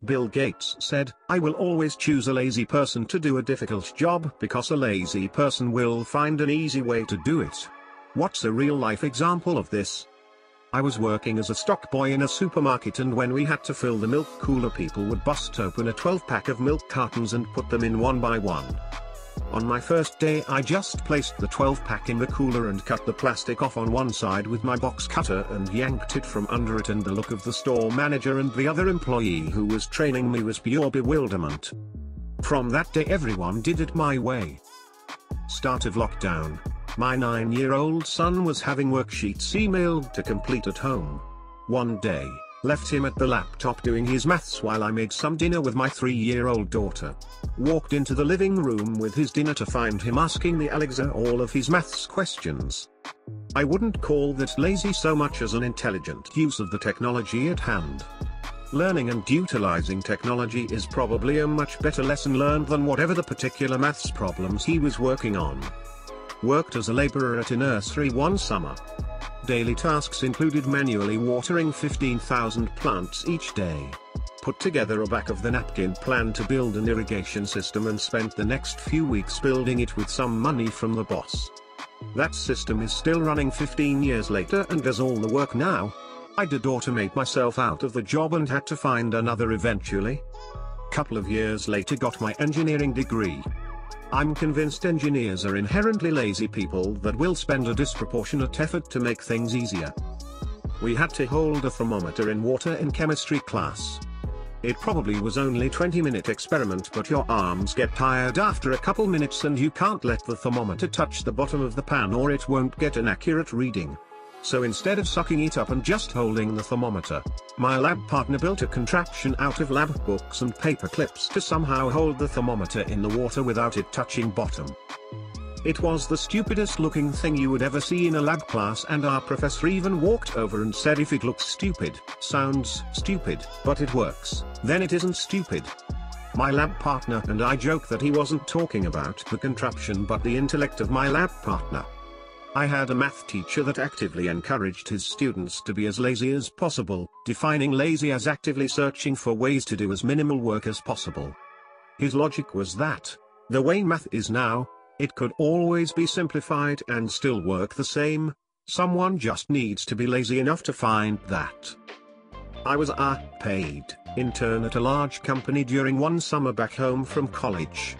Bill Gates said, "I will always choose a lazy person to do a difficult job because a lazy person will find an easy way to do it." What's a real-life example of this? I was working as a stock boy in a supermarket, and when we had to fill the milk cooler, people would bust open a 12-pack of milk cartons and put them in one by one. On my first day, I just placed the 12-pack in the cooler and cut the plastic off on one side with my box cutter and yanked it from under it, and the look of the store manager and the other employee who was training me was pure bewilderment. From that day, everyone did it my way. Start of lockdown. My 9-year-old son was having worksheets emailed to complete at home. One day, left him at the laptop doing his maths while I made some dinner with my 3-year-old daughter. Walked into the living room with his dinner to find him asking the Alexa all of his maths questions. I wouldn't call that lazy so much as an intelligent use of the technology at hand. Learning and utilizing technology is probably a much better lesson learned than whatever the particular maths problems he was working on. Worked as a laborer at a nursery one summer. Daily tasks included manually watering 15,000 plants each day. Put together a back-of-the-napkin plan to build an irrigation system and spent the next few weeks building it with some money from the boss. That system is still running 15 years later and does all the work now. I did automate myself out of the job and had to find another eventually. Couple of years later, got my engineering degree. I'm convinced engineers are inherently lazy people that will spend a disproportionate effort to make things easier. We had to hold a thermometer in water in chemistry class. It probably was only a 20-minute experiment, but your arms get tired after a couple minutes and you can't let the thermometer touch the bottom of the pan or it won't get an accurate reading. So instead of sucking it up and just holding the thermometer, my lab partner built a contraption out of lab books and paper clips to somehow hold the thermometer in the water without it touching bottom. It was the stupidest looking thing you would ever see in a lab class, and our professor even walked over and said, "If it looks stupid, sounds stupid, but it works, then it isn't stupid." My lab partner and I joke that he wasn't talking about the contraption but the intellect of my lab partner. I had a math teacher that actively encouraged his students to be as lazy as possible, defining lazy as actively searching for ways to do as minimal work as possible. His logic was that, the way math is now, it could always be simplified and still work the same. Someone just needs to be lazy enough to find that. I was a paid intern at a large company during one summer back home from college.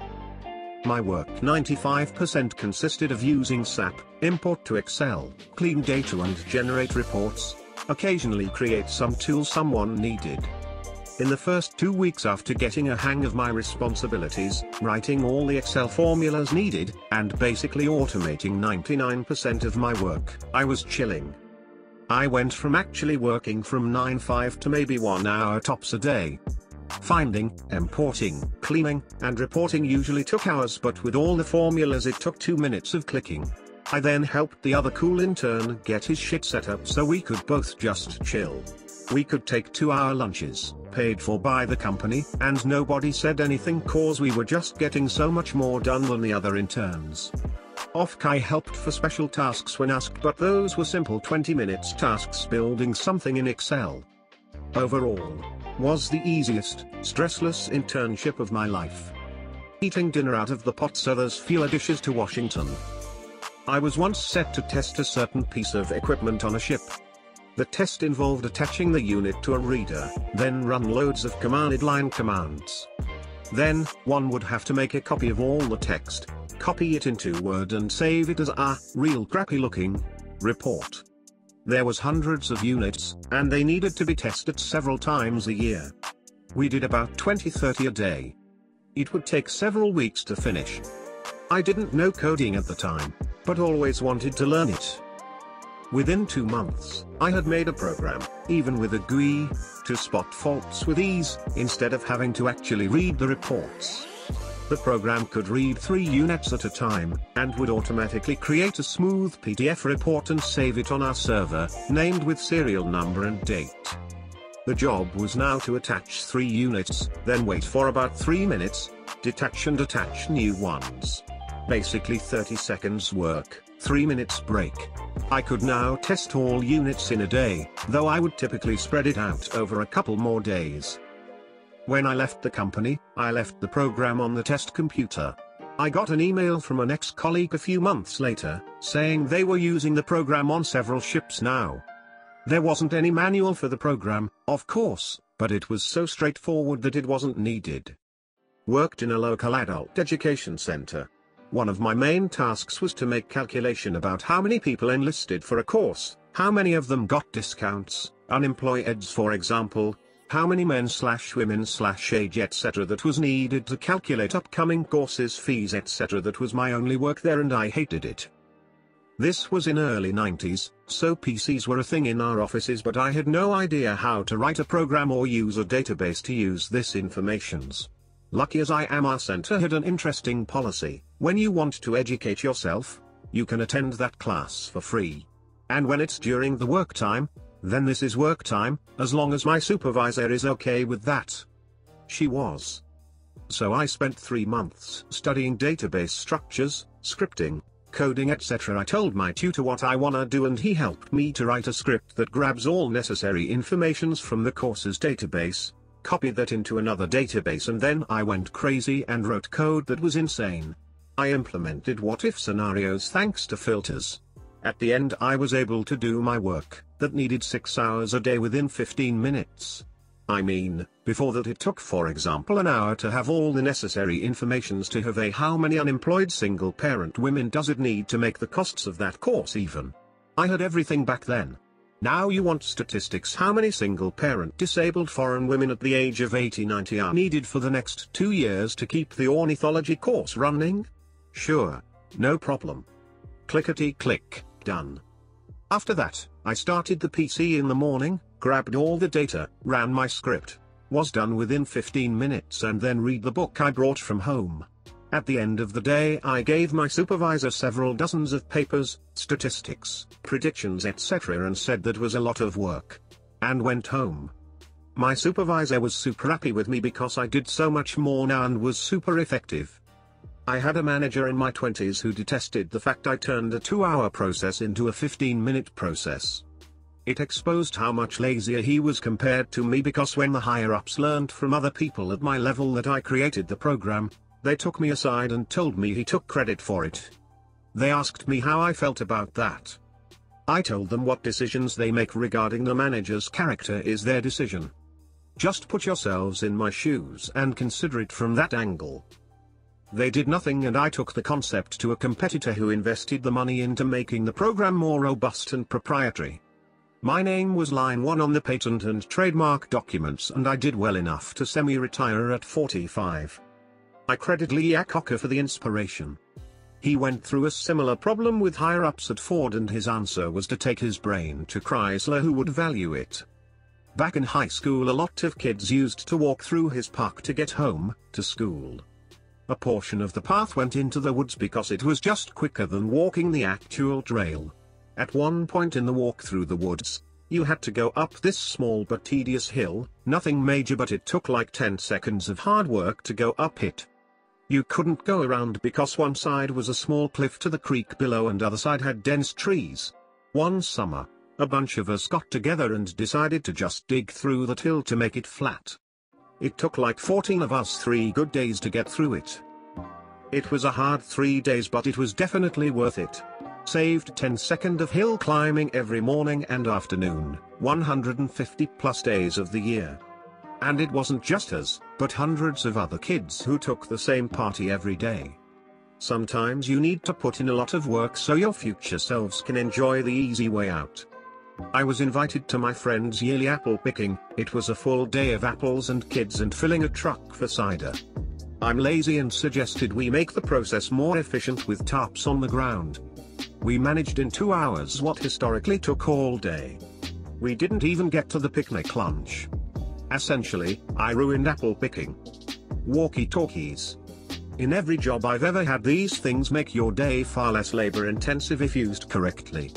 My work 95% consisted of using SAP, import to Excel, clean data and generate reports, occasionally create some tool someone needed. In the first 2 weeks after getting a hang of my responsibilities, writing all the Excel formulas needed, and basically automating 99% of my work, I was chilling. I went from actually working from 9-5 to maybe 1 hour tops a day. Finding, importing, cleaning, and reporting usually took hours, but with all the formulas it took 2 minutes of clicking. I then helped the other cool intern get his shit set up so we could both just chill. We could take 2-hour lunches, paid for by the company, and nobody said anything cause we were just getting so much more done than the other interns. I helped for special tasks when asked, but those were simple 20 minutes tasks building something in Excel. Overall, was the easiest, stressless internship of my life. Eating dinner out of the pot so there's fewer dishes to Washington. I was once set to test a certain piece of equipment on a ship. The test involved attaching the unit to a reader, then run loads of command line commands. Then, one would have to make a copy of all the text, copy it into Word and save it as a real crappy looking report. There was hundreds of units, and they needed to be tested several times a year. We did about 20-30 a day. It would take several weeks to finish. I didn't know coding at the time, but always wanted to learn it. Within 2 months, I had made a program, even with a GUI, to spot faults with ease, instead of having to actually read the reports. The program could read 3 units at a time, and would automatically create a smooth PDF report and save it on our server, named with serial number and date. The job was now to attach 3 units, then wait for about 3 minutes, detach and attach new ones. Basically 30 seconds work, 3 minutes break. I could now test all units in a day, though I would typically spread it out over a couple more days. When I left the company, I left the program on the test computer. I got an email from an ex-colleague a few months later, saying they were using the program on several ships now. There wasn't any manual for the program, of course, but it was so straightforward that it wasn't needed. Worked in a local adult education center. One of my main tasks was to make calculation about how many people enlisted for a course, how many of them got discounts, unemployeds for example, how many men/women/age etc. that was needed to calculate upcoming courses fees etc. That was my only work there and I hated it. This was in early 90s, so PCs were a thing in our offices but I had no idea how to write a program or use a database to use this informations. Lucky as I am, our center had an interesting policy: when you want to educate yourself, you can attend that class for free. And when it's during the work time, then this is work time, as long as my supervisor is okay with that. She was. So I spent 3 months studying database structures, scripting, coding etc. I told my tutor what I wanna do and he helped me to write a script that grabs all necessary informations from the course's database, copy that into another database, and then I went crazy and wrote code that was insane. I implemented what-if scenarios thanks to filters. At the end I was able to do my work, that needed 6 hours a day, within 15 minutes. I mean, before that it took for example an hour to have all the necessary informations to have how many unemployed single parent women does it need to make the costs of that course even. I had everything back then. Now you want statistics: how many single parent disabled foreign women at the age of 80-90 are needed for the next 2 years to keep the ornithology course running? Sure, no problem. Clickety-click, done. After that, I started the PC in the morning, grabbed all the data, ran my script, was done within 15 minutes, and then read the book I brought from home. At the end of the day I gave my supervisor several dozens of papers, statistics, predictions etc. and said that was a lot of work. And went home. My supervisor was super happy with me because I did so much more now and was super effective. I had a manager in my 20s who detested the fact I turned a 2-hour process into a 15-minute process. It exposed how much lazier he was compared to me, because when the higher-ups learned from other people at my level that I created the program, they took me aside and told me he took credit for it. They asked me how I felt about that. I told them what decisions they make regarding the manager's character is their decision. Just put yourselves in my shoes and consider it from that angle. They did nothing, and I took the concept to a competitor who invested the money into making the program more robust and proprietary. My name was line 1 on the patent and trademark documents, and I did well enough to semi-retire at 45. I credit Lee Iacocca for the inspiration. He went through a similar problem with higher-ups at Ford, and his answer was to take his brain to Chrysler, who would value it. Back in high school a lot of kids used to walk through his park to get home, to school. A portion of the path went into the woods because it was just quicker than walking the actual trail. At one point in the walk through the woods, you had to go up this small but tedious hill, nothing major, but it took like 10 seconds of hard work to go up it. You couldn't go around because one side was a small cliff to the creek below and other side had dense trees. One summer, a bunch of us got together and decided to just dig through that hill to make it flat. It took like 14 of us 3 good days to get through it. It was a hard 3 days, but it was definitely worth it. Saved 10 seconds of hill climbing every morning and afternoon, 150 plus days of the year. And it wasn't just us, but hundreds of other kids who took the same party every day. Sometimes you need to put in a lot of work so your future selves can enjoy the easy way out. I was invited to my friend's yearly apple picking. It was a full day of apples and kids and filling a truck for cider. I'm lazy and suggested we make the process more efficient with tarps on the ground. We managed in 2 hours what historically took all day. We didn't even get to the picnic lunch. Essentially, I ruined apple picking. Walkie-talkies. In every job I've ever had, these things make your day far less labor-intensive if used correctly.